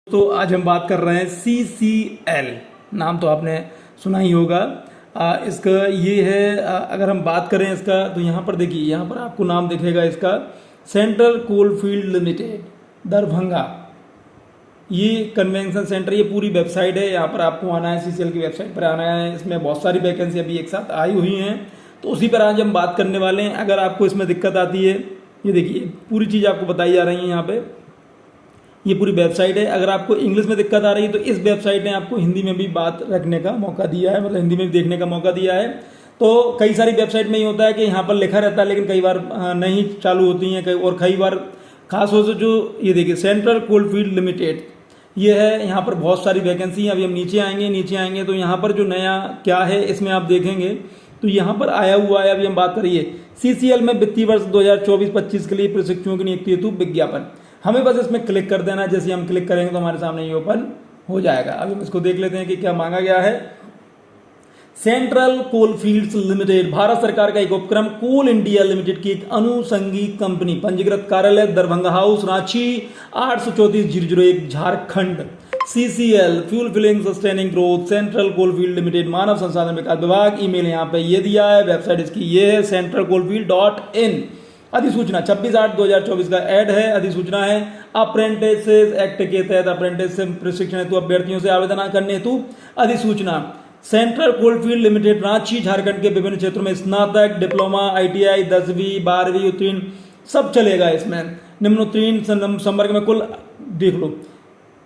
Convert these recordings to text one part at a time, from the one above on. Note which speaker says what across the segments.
Speaker 1: तो आज हम बात कर रहे हैं CCL। नाम तो आपने सुना ही होगा। इसका ये है, अगर हम बात करें इसका तो यहाँ पर देखिए, यहाँ पर आपको नाम दिखेगा इसका सेंट्रल कोलफील्ड लिमिटेड दरभंगा। ये कन्वेंशन सेंटर, ये पूरी वेबसाइट है। यहाँ पर आपको आना है, CCL की वेबसाइट पर आना है। इसमें बहुत सारी वैकेंसी अभी एक साथ आई हुई हैं, तो उसी पर आज हम बात करने वाले हैं। अगर आपको इसमें दिक्कत आती है, ये देखिए पूरी चीज़ आपको बताई जा रही है यहाँ पे। ये पूरी वेबसाइट है। अगर आपको इंग्लिश में दिक्कत आ रही है तो इस वेबसाइट ने आपको हिंदी में भी बात रखने का मौका दिया है, मतलब हिंदी में भी देखने का मौका दिया है। तो कई सारी वेबसाइट में ये होता है कि यहाँ पर लिखा रहता है, लेकिन कई बार नहीं चालू होती हैं, और कई बार खास हो जो ये देखिए सेंट्रल कोलफील्ड लिमिटेड, ये है। यहाँ पर बहुत सारी वैकेंसी हैं। अभी हम नीचे आएंगे तो यहाँ पर जो नया क्या है इसमें आप देखेंगे तो यहाँ पर आया हुआ है। अभी हम बात करिए CCL में वित्तीय वर्ष 2024-25 के लिए प्रशिक्षुओं की नियुक्ति हेतु विज्ञापन। हमें बस इसमें क्लिक कर देना। जैसे हम क्लिक करेंगे तो हमारे सामने ये ओपन हो जाएगा। अभी हम इसको देख लेते हैं कि क्या मांगा गया है। सेंट्रल कोलफील्ड्स लिमिटेड भारत सरकार का एक उपक्रम, कोल इंडिया लिमिटेड की एक अनुषंगी कंपनी, पंजीकृत कार्यालय Darbhanga house, Ranchi 834-001 Jharkhand. CCL fuel filling sustaining growth, central coalfield limited, मानव संसाधन विकास विभाग। ईमेल यहाँ पे ये दिया है, वेबसाइट इसकी ये है centralcoalfield.in। अधिसूचना 26/8/2024 का ऐड है। अधिसूचना है अप्रेंटिस एक्ट के तहत अप्रेंटिस प्रशिक्षण हेतु अभ्यर्थियों से आवेदन करने हेतु अधिसूचना। Central coalfield limited Ranchi Jharkhand के विभिन्न क्षेत्रों में स्नातक, डिप्लोमा, ITI 10वीं 12वीं उत्तीर्ण सब चलेगा इसमें। निम्नोत्तीर्ण संवर्ग में कुल देख लो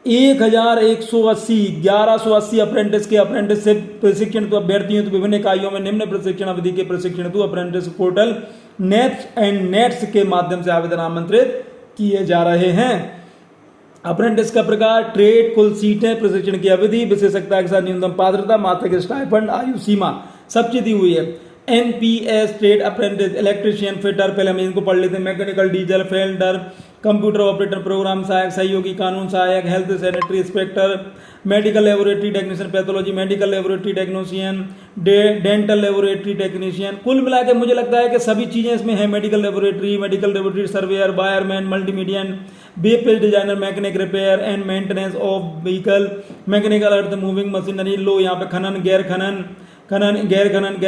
Speaker 1: 1180 अप्रेंटिस के अप्रेंटिसशिप प्रशिक्षण हेतु अभ्यर्थियों तो विभिन्न इकाइयों में निम्न प्रशिक्षण अवधि के प्रशिक्षण हेतु apprentice portal nets and nets के माध्यम से आवेदन आमंत्रित किए जा रहे हैं। अप्रेंटिस का प्रकार, ट्रेड, कुल सीटें, प्रशिक्षण की अवधि, विशेषज्ञता के साथ न्यूनतम पात्रता, मासिक स्टाइपेंड, आयु सीमा सब चीज दी हुई है। NPS trade apprentice, electrician, fitter, पहले हम इनको पढ़ लेते हैं। Mechanical, diesel, welder, computer operator, programme सहायक, सहयोगी, कानून सहायक, health sanitary inspector, medical laboratory technician, pathology, medical laboratory technician, dental laboratory technician. कुल मिला के मुझे लगता है कि सभी चीजें इसमें है। Medical laboratory surveyor, wireman, multimedian, web page designer, mechanic, repair and maintenance of vehicle, mechanical earth moving machinery. लो यहाँ पे खनन, गैर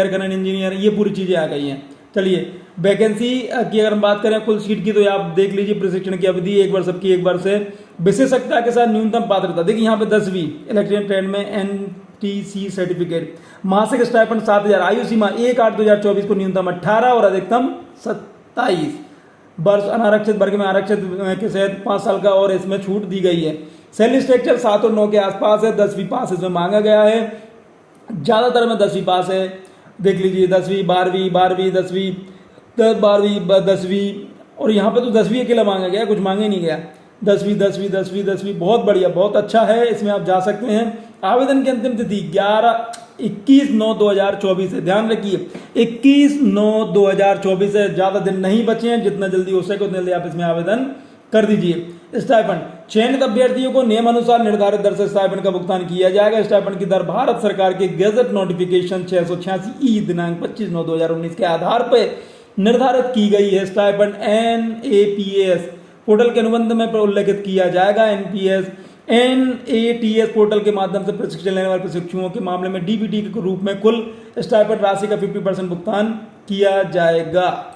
Speaker 1: खनन इंजीनियर, ये पूरी चीजें आ गई हैं। चलिए वैकेंसी की अगर हम बात करें कुल सीट की, तो आप देख लीजिए प्रशिक्षण की अवधि 1 वर्ष सबकी 1 वर्ष है। विशेषज्ञता के साथ न्यूनतम पात्रता देखिए यहाँ पे 10वीं इलेक्ट्रिशियन ट्रेड में NTC सर्टिफिकेट, मासिक स्टाइपेंड 7000, आयु सीमा 1/8/2024 को न्यूनतम 18 और अधिकतम 27 वर्ष। अनारक्षित वर्ग में आरक्षित के तहत 5 साल का और इसमें छूट दी गई है। सैलरी स्ट्रक्चर 7 और 9 के आसपास है। 10वीं पास इसमें मांगा गया है, ज्यादातर में 10वीं पास है। देख लीजिए 10वीं 12वीं 10वीं 10वीं, और यहाँ पे तो 10वीं अकेला मांगा गया, कुछ मांगे नहीं गया। 10वीं बहुत बढ़िया, बहुत अच्छा है। इसमें आप जा सकते हैं। आवेदन की अंतिम तिथि 21/9/2024 है। ध्यान रखिए 21/9/2024 है, ज्यादा दिन नहीं बचे हैं। जितना जल्दी हो सके उतने जल्दी आप इसमें आवेदन कर दीजिए। स्टाइपेंड, चयनित अभ्यर्थियों को नियमानुसार निर्धारित दर से स्टाइपेंड का भुगतान किया जाएगा। स्टाइपेंड की दर भारत सरकार के गजट नोटिफिकेशन 686E दिनांक 25/9/2019 के आधार पर निर्धारित की गई है। स्टाइपेंड NAPS पोर्टल के अनुबंध में उल्लेखित किया जाएगा। NATS पोर्टल के माध्यम से प्रशिक्षण लेने वाले प्रशिक्षुओं के मामले में DBT के रूप में कुल स्टाइपेंड राशि का 50% भुगतान किया जाएगा।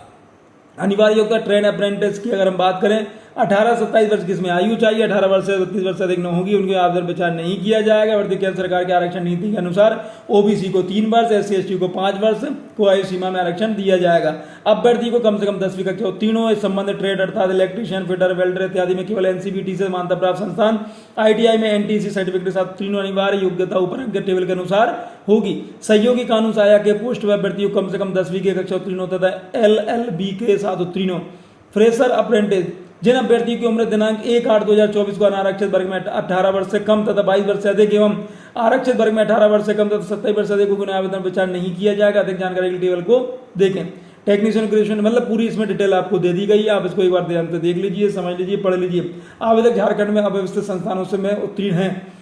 Speaker 1: अनिवार्य योग्यता ट्रेन अप्रेंटिस की अगर हम बात करें 18 से 27 वर्ष की इसमें आयु चाहिए। 18 वर्ष से 30 वर्ष से अधिक न होगी, उनके आवेदन विचार नहीं किया जाएगा। वर्तमान केंद्र सरकार के आरक्षण नीति के अनुसार OBC को 3 वर्ष, SC/ST को 5 वर्ष को आयु सीमा में आरक्षण दिया जाएगा। अभ्यर्थी को कम से कम 10वीं कक्षा उत्तीर्ण हो। इस संबंधित ट्रेड अर्थात इलेक्ट्रीशियन, फिटर, वेल्डर इत्यादि में केवल NCVT से मान्यता प्राप्त संस्थान, ITI में NTC सर्टिफिकेट के साथ उत्तीर्ण अनिवार्य योग्यता ऊपर अंक के टेबल के अनुसार होगी। सहयोगी कानून सहायक के पोस्ट अभ्यर्थियों को कम से कम 10वीं की कक्षा उत्तीर्ण होता था, LLB के साथ उत्तीर्ण हो। फ्रेशर अप्रेंटिस, जिन अभ्यर्थियों की उम्र दिनांक 1/8/2024 को अनारक्षित वर्ग में 18 वर्ष से कम तथा 22 वर्ष से अधिक एवं आरक्षित वर्ग में 18 वर्ष से कम तथा 27 वर्ष से अधिक को आवेदन विचार नहीं किया जाएगा। अधिक जानकारी के टेबल को देखें। टेक्नीशियन ग्रेजुएशन मतलब पूरी इसमें डिटेल आपको दे दी गई है। आप इसको एक बार ध्यान से देख लीजिए, समझ लीजिए, पढ़ लीजिए। आवेदक झारखंड में अव्यवस्थित संस्थानों से में उत्तीर्ण हैं।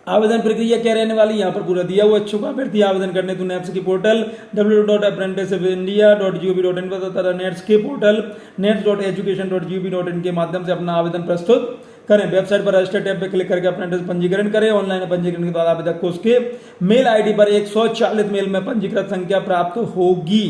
Speaker 1: आवेदन प्रक्रिया क्या रहने वाली यहाँ पर पूरा दिया हुआ। इच्छुक अभ्यर्थी आवेदन करने तो नेट्स की पोर्टल www.apprenticeshipindia.gov.in तथा नेट्स के पोर्टल nets.education.gov.in के माध्यम से अपना आवेदन प्रस्तुत करें। वेबसाइट पर रजिस्टर टैब पे क्लिक करके अपना एड्रेस पंजीकरण करें। ऑनलाइन पंजीकरण के बाद आवेदक को उसके मेल आईडी पर एक स्वचालित मेल में पंजीकृत संख्या प्राप्त होगी।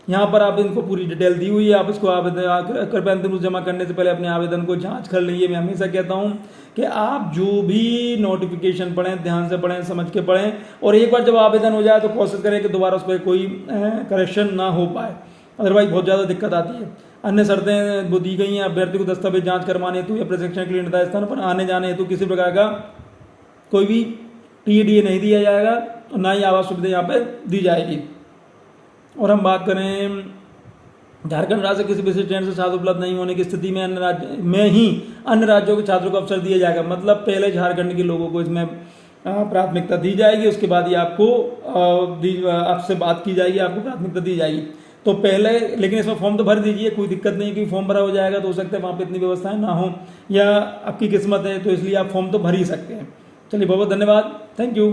Speaker 1: यहाँ पर आप इनको पूरी डिटेल दी हुई है। आप इसको आवेदन कृपया अंतिम रूप जमा करने से पहले अपने आवेदन को जांच कर लीजिए। मैं हमेशा कहता हूँ कि आप जो भी नोटिफिकेशन पढ़ें ध्यान से पढ़ें, समझ के पढ़ें, और एक बार जब आवेदन हो जाए तो कोशिश करें कि दोबारा उस पर कोई करेक्शन ना हो पाए, अदरवाइज बहुत ज़्यादा दिक्कत आती है। अन्य शर्तें वो दी गई हैं। अभ्यर्थी को दस्तावेज जांच करवाने हेतु या प्रशिक्षण के लिए निर्धारित स्थान पर आने जाने हेतु किसी प्रकार का कोई भी TDA नहीं दिया जाएगा और ना ही आवास सुविधा यहाँ पर दी जाएगी। और हम बात करें झारखंड राज्य किसी विशेष ट्रेन से छात्र उपलब्ध नहीं होने की स्थिति में अन्य राज्य में ही अन्य राज्यों के छात्रों को अवसर दिया जाएगा। मतलब पहले झारखंड के लोगों को इसमें प्राथमिकता दी जाएगी, उसके बाद ही आपको आपसे बात की जाएगी, आपको प्राथमिकता दी जाएगी। तो पहले, लेकिन इसमें फॉर्म तो भर दीजिए, कोई दिक्कत नहीं, कि फॉर्म भरा हो जाएगा तो हो सकता है वहाँ पे इतनी व्यवस्थाएं ना हो, या आपकी किस्मत है तो इसलिए आप फॉर्म तो भर ही सकते हैं। चलिए बहुत बहुत धन्यवाद, थैंक यू।